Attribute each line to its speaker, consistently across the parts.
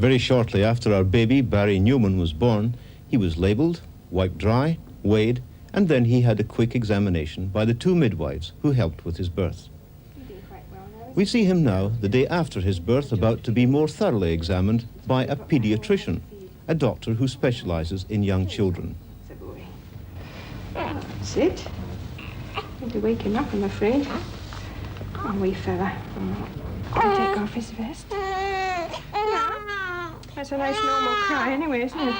Speaker 1: Very shortly after our baby, Barry Newman, was born, he was labelled, wiped dry, weighed, and then he had a quick examination by the 2 midwives who helped with his birth. We see him now, the day after his birth, about to be more thoroughly examined by a pediatrician, a doctor who specialises in young children.
Speaker 2: That's it. Need to wake him up, I'm afraid. Oh, wee fella. I'll take off his vest. That's a nice normal cry anyway, isn't it?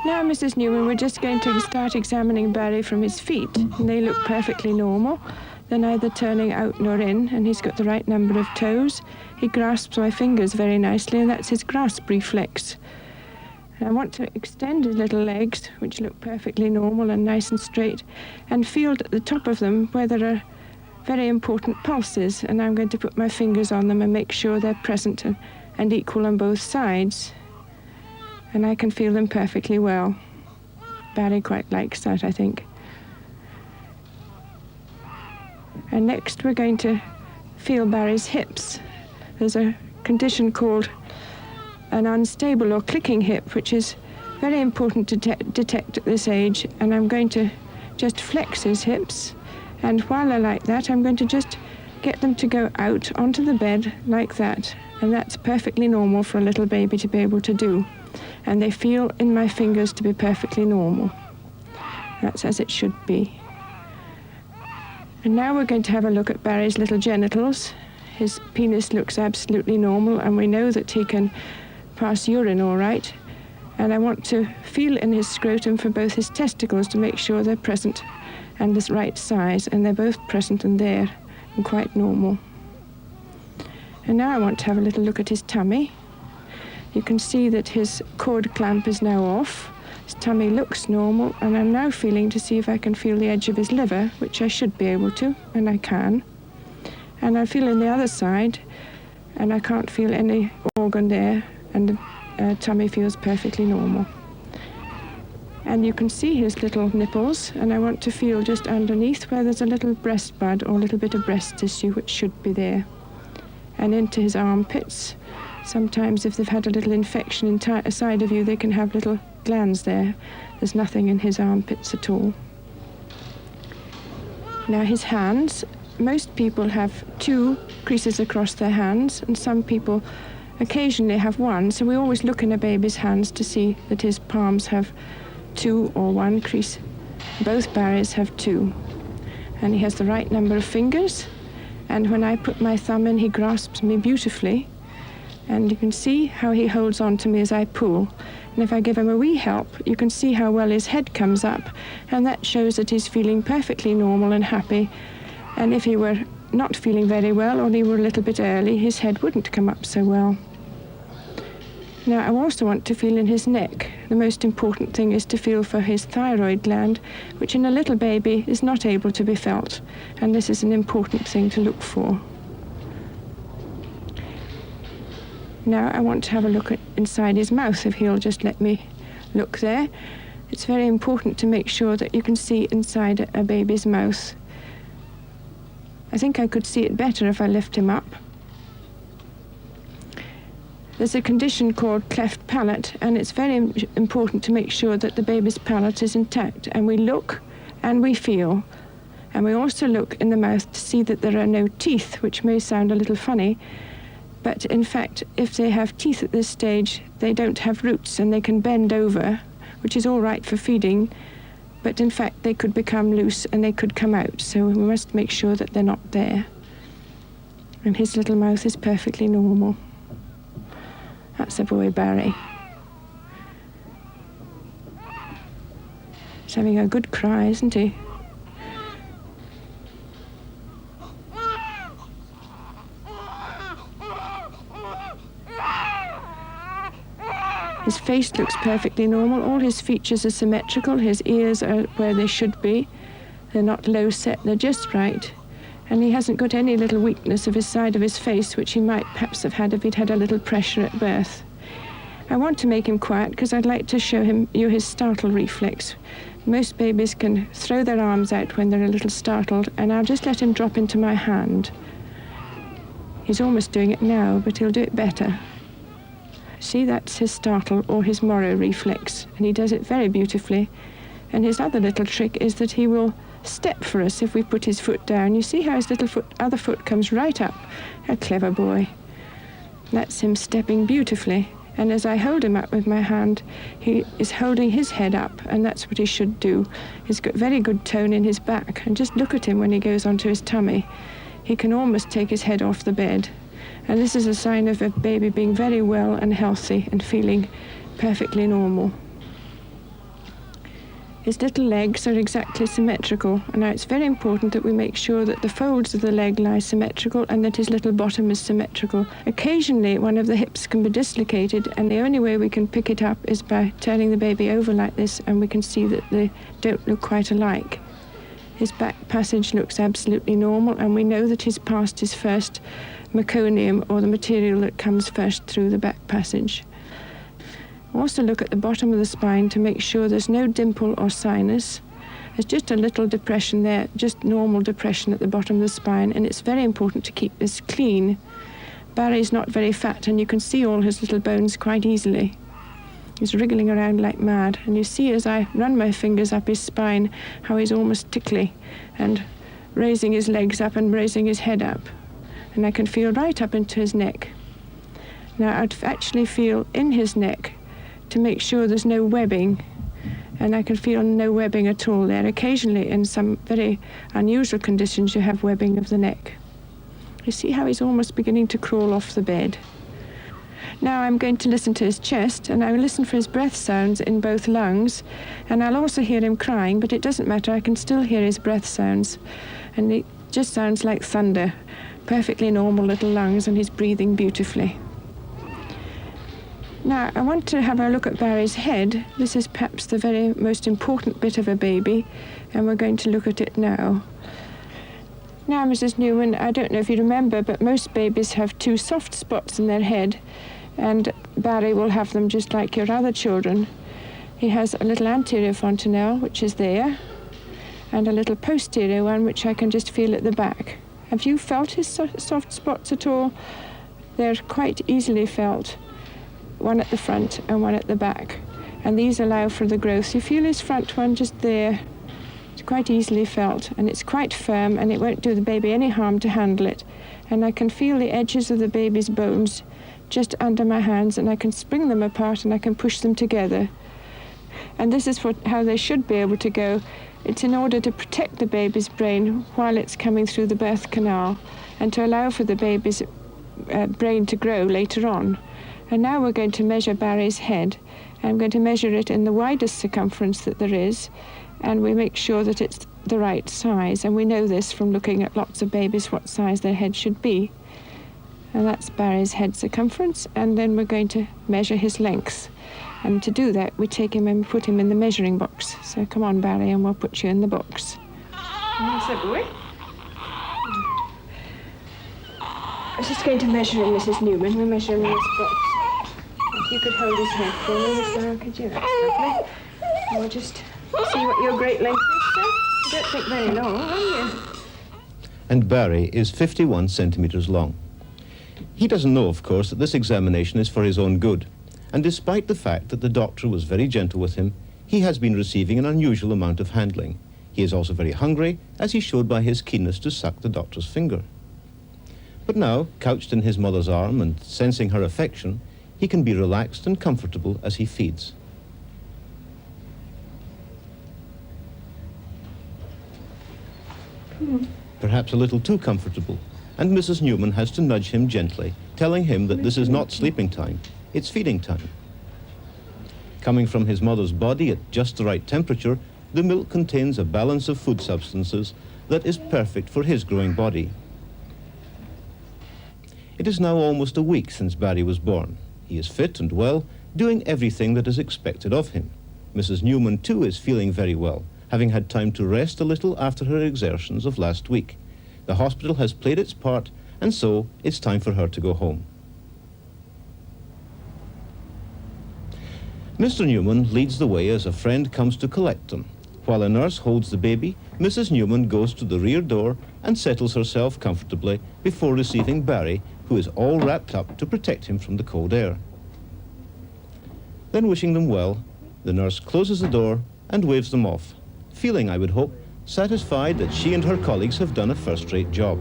Speaker 2: Now, Mrs. Newman, we're just going to start examining Barry from his feet. And they look perfectly normal. They're neither turning out nor in, and he's got the right number of toes. He grasps my fingers very nicely, and that's his grasp reflex. And I want to extend his little legs, which look perfectly normal and nice and straight, and feel at the top of them where there are very important pulses, and I'm going to put my fingers on them and make sure they're present and equal on both sides. And I can feel them perfectly well. Barry quite likes that, I think. And next we're going to feel Barry's hips. There's a condition called an unstable or clicking hip, which is very important to detect at this age, and I'm going to just flex his hips, and while I like that, I'm going to just get them to go out onto the bed like that, and that's perfectly normal for a little baby to be able to do, and they feel in my fingers to be perfectly normal. That's as it should be. And now we're going to have a look at Barry's little genitals. His penis looks absolutely normal, and we know that he can pass urine all right. And I want to feel in his scrotum for both his testicles to make sure they're present and the right size, and they're both present and there and quite normal. And now I want to have a little look at his tummy. You can see that his cord clamp is now off. His tummy looks normal, and I'm now feeling to see if I can feel the edge of his liver, which I should be able to, and I can. And I feel in the other side, and I can't feel any organ there, and the tummy feels perfectly normal. And you can see his little nipples, and I want to feel just underneath where there's a little breast bud or a little bit of breast tissue, which should be there. And into his armpits. Sometimes if they've had a little infection inside of you, they can have little glands there. There's nothing in his armpits at all. Now his hands, most people have 2 creases across their hands, and some people occasionally have 1, so we always look in a baby's hands to see that his palms have 2 or 1 crease. Both Barry's have 2, and he has the right number of fingers, and when I put my thumb in, he grasps me beautifully, and you can see how he holds on to me as I pull. And if I give him a wee help, you can see how well his head comes up, and that shows that he's feeling perfectly normal and happy. And if he were not feeling very well, or he were a little bit early, his head wouldn't come up so well. Now I also want to feel in his neck. The most important thing is to feel for his thyroid gland, which in a little baby is not able to be felt, and this is an important thing to look for. Now I want to have a look at inside his mouth, if he'll just let me look there. It's very important to make sure that you can see inside a baby's mouth. I think I could see it better if I lift him up. There's a condition called cleft palate, and it's very important to make sure that the baby's palate is intact, and we look and we feel. And we also look in the mouth to see that there are no teeth, which may sound a little funny, but in fact, if they have teeth at this stage, they don't have roots, and they can bend over, which is all right for feeding, but in fact they could become loose and they could come out, so we must make sure that they're not there. And his little mouth is perfectly normal. That's a boy, Barry. He's having a good cry, isn't he? His face looks perfectly normal. All his features are symmetrical. His ears are where they should be. They're not low set, they're just right. And he hasn't got any little weakness of his side of his face, which he might perhaps have had if he'd had a little pressure at birth. I want to make him quiet because I'd like to show you his startle reflex. Most babies can throw their arms out when they're a little startled, and I'll just let him drop into my hand. He's almost doing it now, but he'll do it better. See, that's his startle or his Moro reflex, and he does it very beautifully. And his other little trick is that he will step for us if we put his foot down. You see how his other foot comes right up. A clever boy. That's him stepping beautifully. And as I hold him up with my hand, he is holding his head up, and that's what he should do. He's got very good tone in his back, and just look at him when he goes onto his tummy. He can almost take his head off the bed. And this is a sign of a baby being very well and healthy and feeling perfectly normal. His little legs are exactly symmetrical, and now it's very important that we make sure that the folds of the leg lie symmetrical and that his little bottom is symmetrical. Occasionally one of the hips can be dislocated, and the only way we can pick it up is by turning the baby over like this, and we can see that they don't look quite alike. His back passage looks absolutely normal, and we know that he's passed his first meconium, or the material that comes first through the back passage. Also look at the bottom of the spine to make sure there's no dimple or sinus. There's just a little depression there, just normal depression at the bottom of the spine, and it's very important to keep this clean. Barry's not very fat, and you can see all his little bones quite easily. He's wriggling around like mad, and you see as I run my fingers up his spine how he's almost tickly, and raising his legs up and raising his head up. And I can feel right up into his neck. Now I'd actually feel in his neck to make sure there's no webbing, and I can feel no webbing at all there. Occasionally in some very unusual conditions you have webbing of the neck. You see how he's almost beginning to crawl off the bed. Now I'm going to listen to his chest, and I'll listen for his breath sounds in both lungs, and I'll also hear him crying, but it doesn't matter, I can still hear his breath sounds, and it just sounds like thunder. Perfectly normal little lungs, and he's breathing beautifully. Now, I want to have a look at Barry's head. This is perhaps the very most important bit of a baby, and we're going to look at it now. Now, Mrs. Newman, I don't know if you remember, but most babies have two soft spots in their head, and Barry will have them just like your other children. He has a little anterior fontanelle, which is there, and a little posterior one, which I can just feel at the back. Have you felt his soft spots at all? They're quite easily felt. One at the front and one at the back, and these allow for the growth. You feel his front one just there. It's quite easily felt, and it's quite firm, and it won't do the baby any harm to handle it. And I can feel the edges of the baby's bones just under my hands, and I can spring them apart and I can push them together. And this is how they should be able to go. It's in order to protect the baby's brain while it's coming through the birth canal, and to allow for the baby's brain to grow later on. And now we're going to measure Barry's head. I'm going to measure it in the widest circumference that there is, and we make sure that it's the right size. And we know this from looking at lots of babies, what size their head should be. And that's Barry's head circumference, and then we're going to measure his length. And to do that, we take him and put him in the measuring box. So come on, Barry, and we'll put you in the box. That's a boy. I'm just going to measure him, Mrs. Newman. We'll measure him in this box. If you could hold his head for me, Mr. could you? That's lovely. And we'll just see what your great length is, sir. You don't think very long, are you?
Speaker 1: And Barry is 51 centimetres long. He doesn't know, of course, that this examination is for his own good. And despite the fact that the doctor was very gentle with him, he has been receiving an unusual amount of handling. He is also very hungry, as he showed by his keenness to suck the doctor's finger. But now, couched in his mother's arm and sensing her affection, he can be relaxed and comfortable as he feeds. Perhaps a little too comfortable, and Mrs. Newman has to nudge him gently, telling him that this is not sleeping time, it's feeding time. Coming from his mother's body at just the right temperature, the milk contains a balance of food substances that is perfect for his growing body. It is now almost a week since Barry was born. He is fit and well, doing everything that is expected of him. Mrs. Newman, too, is feeling very well, having had time to rest a little after her exertions of last week. The hospital has played its part, and so it's time for her to go home. Mr. Newman leads the way as a friend comes to collect them. While a nurse holds the baby, Mrs. Newman goes to the rear door and settles herself comfortably before receiving Barry, who is all wrapped up to protect him from the cold air. Then, wishing them well, the nurse closes the door and waves them off, feeling, I would hope, satisfied that she and her colleagues have done a first-rate job.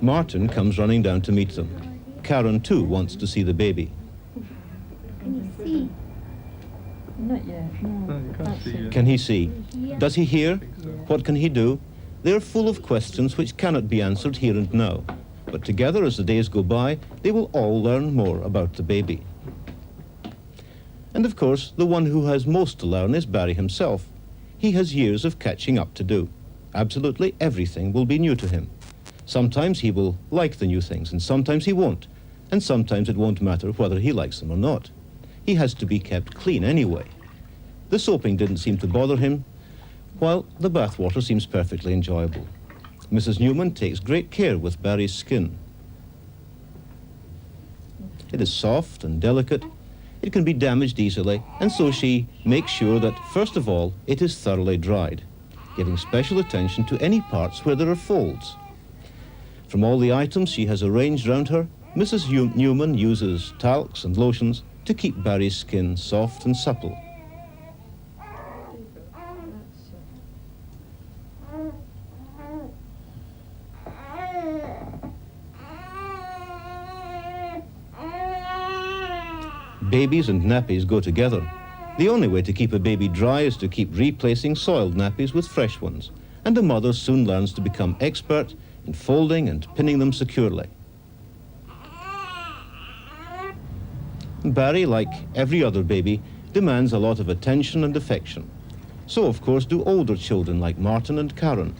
Speaker 1: Martin comes running down to meet them. Karen, too, wants to see the baby.
Speaker 3: Can you see?
Speaker 4: Not yet, no.
Speaker 5: No, you can't see it.
Speaker 1: Can he see?
Speaker 3: Yeah.
Speaker 1: Does he hear?
Speaker 5: So.
Speaker 1: What can he do? They are full of questions which cannot be answered here and now. But together, as the days go by, they will all learn more about the baby. And of course, the one who has most to learn is Barry himself. He has years of catching up to do. Absolutely everything will be new to him. Sometimes he will like the new things, and sometimes he won't. And sometimes it won't matter whether he likes them or not. He has to be kept clean anyway. The soaping didn't seem to bother him, while the bathwater seems perfectly enjoyable. Mrs. Newman takes great care with Barry's skin. It is soft and delicate. It can be damaged easily, and so she makes sure that, first of all, it is thoroughly dried, giving special attention to any parts where there are folds. From all the items she has arranged round her, Mrs. Newman uses talcs and lotions to keep Barry's skin soft and supple. Babies and nappies go together. The only way to keep a baby dry is to keep replacing soiled nappies with fresh ones, and a mother soon learns to become expert in folding and pinning them securely. Barry, like every other baby, demands a lot of attention and affection. So, of course, do older children like Martin and Karen.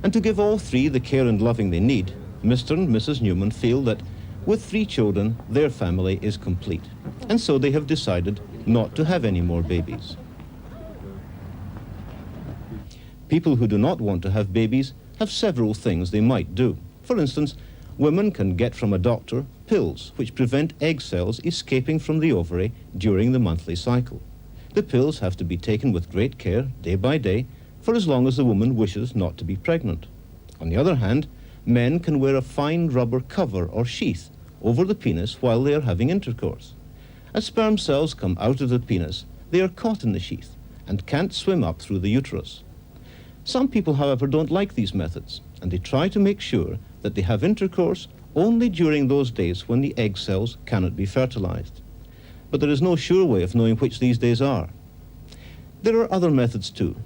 Speaker 1: And to give all three the care and loving they need, Mr. and Mrs. Newman feel that with 3 children, their family is complete. And so they have decided not to have any more babies. People who do not want to have babies have several things they might do. For instance, women can get from a doctor pills which prevent egg cells escaping from the ovary during the monthly cycle. The pills have to be taken with great care, day by day, for as long as the woman wishes not to be pregnant. On the other hand, men can wear a fine rubber cover or sheath over the penis while they are having intercourse. As sperm cells come out of the penis, they are caught in the sheath and can't swim up through the uterus. Some people, however, don't like these methods, and they try to make sure that they have intercourse only during those days when the egg cells cannot be fertilized. But there is no sure way of knowing which these days are. There are other methods too.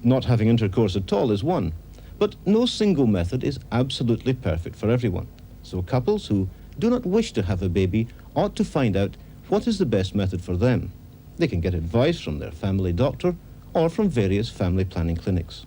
Speaker 1: Not having intercourse at all is one, but no single method is absolutely perfect for everyone. So couples who do not wish to have a baby ought to find out what is the best method for them. They can get advice from their family doctor or from various family planning clinics.